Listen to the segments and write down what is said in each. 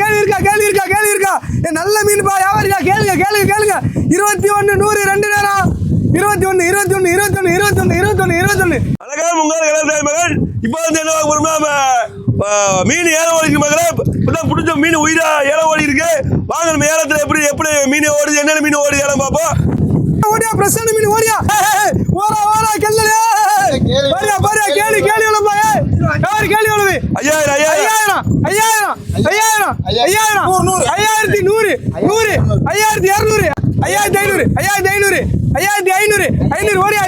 கேள்வி இருக்கா நல்ல மீன்பா வியாபாரிக்கா கேளுங்க 21 100 2 நேரம் 21 அழகா உங்கள் மகன் இப்போ வந்து என்ன போறோம்னா மீன் ஏல ஓடிக்கு மகளே இப்பதான் பிடிச்ச மீன் உயிரா ஏல ஓடி இருக்கு வாங்க நம்ம ஏலத்துல எப்படி மீன் ஓடுது என்னென்ன மீன் ஓடி ஏலம் பார்ப்போம் ஓடியா பிரசன்ன மீன் ஓடியா ஓரா கெல்லலே பாரியா கேளு உலம்பா யார் கேளு உலவே 5000 ஓடி 5500 600 700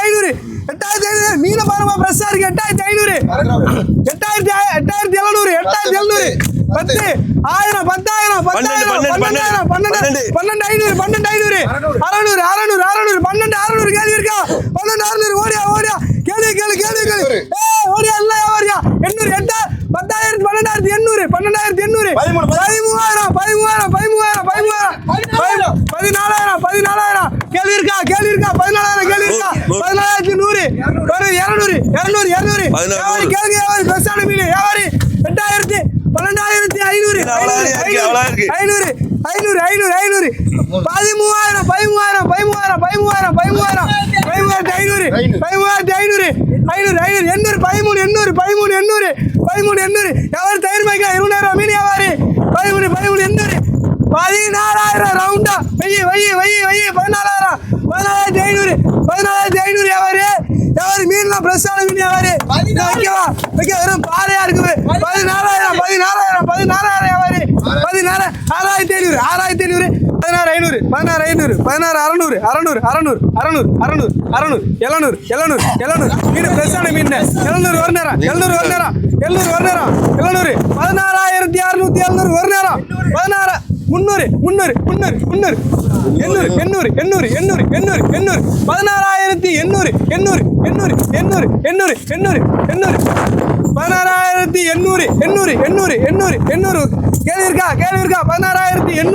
வெள்ளப்படி 7000 மீன பாருமா பிரஸ்ஸா இருக்கு 8500 10 1000 12000 கேள்வி இருக்கா 12600 ஓடியா கேள்வி ஓடியா இல்ல ஓடியா 800 12800 12800 14000 கேள்வி இருக்கா 14000 கேள்வி இருக்கா 14100 200 கேள்வி பிரசான மீன் வியாபாரி 8500 12500 எவர் தயிர் மைக்கா 20000 மீன் வியாபாரி 14000 ரவுண்டா வை 14500 வியாபாரி மீன்லாம் பிரசான மீன் வியாபாரி வைக்க வெறும் பாறையா இருக்குது 14000 வியாபாரி 16500 16500 700 மீன் பிரசான மீன் 700 ஒரு நேரம் 16600 ஒரு நேரம் 300 கேள்வி இருக்கா 16800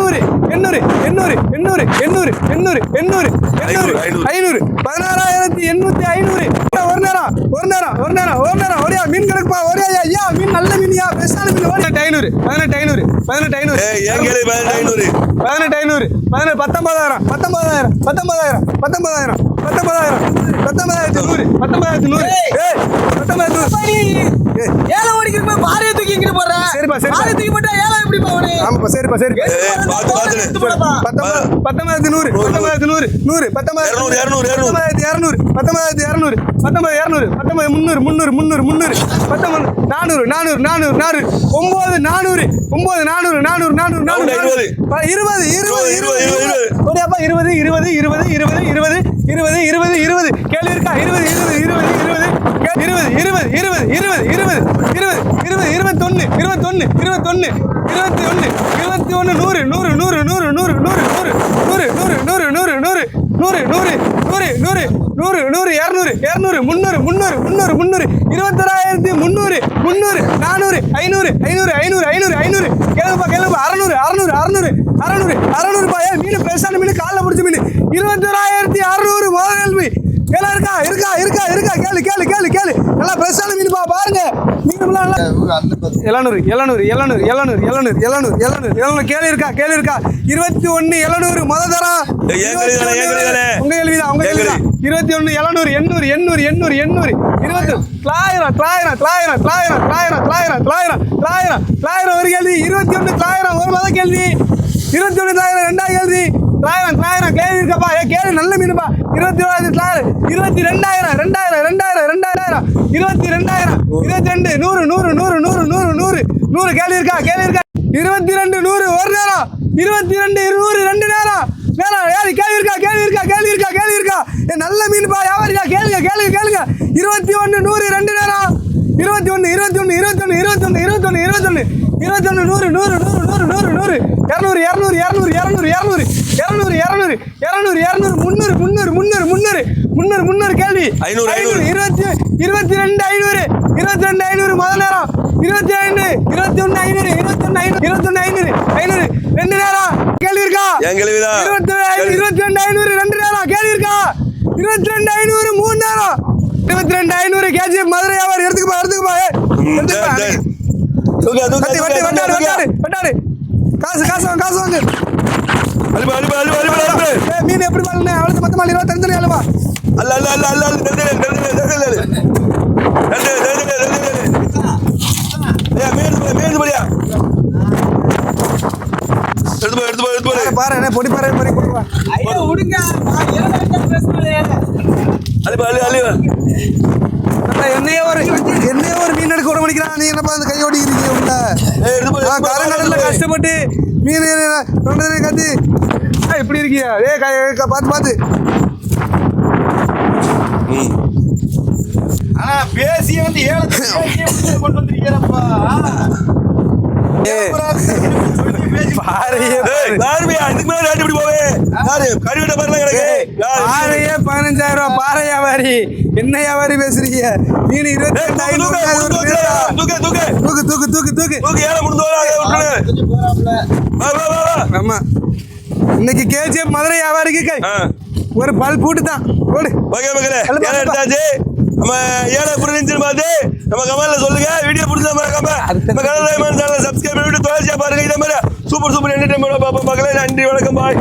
ஒரு நேரம் ஓடியா மீன் கிடக்குப்பா ஓடியா ஐயா மீன் நல்ல மீனியா பிரசான மீன் ஓடியா 18500 19000 ஏல ஓடிக்கிட்டு பாறைய தூக்கி இங்க போறற சரிப்பா பாறைய தூக்கி போட்டா ஏல எப்படி போவனே ஆமாப்பா சரிப்பா பாத்து 19200 கேள்வி இருக்கா 600 மீன் பிரசான மீன் காலைல பிடிச்ச மீன் 21600 முதல் கேள்வி இருக்கா கேளு நல்லா பிரசான மீன் பாருங்க மீன் 700 கேள்வி இருக்கா 21700 முத தரம் உங்க கேள்விதான் 21700 800 ஒரு கேள்வி 21900 ஒரு முத கேள்வி 21900 ரெண்டாவது கேள்வி 1000 கேள்வி இருக்கப்பா கேள்வி நல்ல மீனுப்பா 22000 100 கேள்வி இருக்கா 22 100 ஒரு நேரம் 22 200 2 நேரம் கேள்வி இருக்கா நல்ல மீன்பா வியாபாரியா கேளுங்க கேளுங்க கேளுங்க 21 100 2 நேரம் 21 21 21 21 21 21 21 100 100 100 100 100 200 200 200 200 200 200 200 200 300 300 300 300 300 கேள்வி 500 22 500 22 500 முதல் நேரம் 25 21 500 21 500 21 500 500 ரெண்டு நேரம் கேள்வி இருக்கா என் கேள்விதான் 22 500 ரெண்டு நேரம் கேள்வி இருக்கா 22 500 மூணு நேரம் 22 500 கேஜி மதுரை வியாபாரி எடுத்துக்குப்பா வட்டாரு காசு வாங்க மீன் எப்படி பாருங்க அவ்வளவு மொத்தமா 25 அளவா அல்ல அல்ல அல்ல அல்ல எடுத்து பாரு என்ன பொடி பாரு மாதிரி கொடுப்பா என்னையே ஒரு மீன் எடுக்க விட மாட்டேங்கிறான் நீ என்னப்பா அந்த கையோடி இருக்கீங்க உள்ள கரங்கடல்ல கஷ்டப்பட்டு மீன் கத்தி இப்படி இருக்கியா பார்த்து ஆனா பேசி வந்து கொண்டு வந்திருக்கிறப்பா பாறையே 15000 ரூபாய் பாறை வியாபாரி என்ன வியாபாரி பேசுறீங்க மீன் 22 ஆமா இன்னைக்கு கேஜிஎஃப் மதுரை வியாபாரிக்கு ஒரு பல் பூட்டு தான் ஓடு ஓகே மக்களே ஏன் எடுத்தாச்சு நம்ம ஏழை புரிஞ்சு பார்த்து நம்ம கமெண்ட்ல சொல்லுங்க வீடியோ பிடிச்சா மறக்காம நம்ம கனல் சேனலை சப்ஸ்கிரைப் பண்ணிட்டு தொடர்ச்சியா பாருங்க இதே மாதிரி சூப்பர் என்டர்டைன்மெண்ட் பார்ப்போம் மக்களே நன்றி வணக்கம் பாய்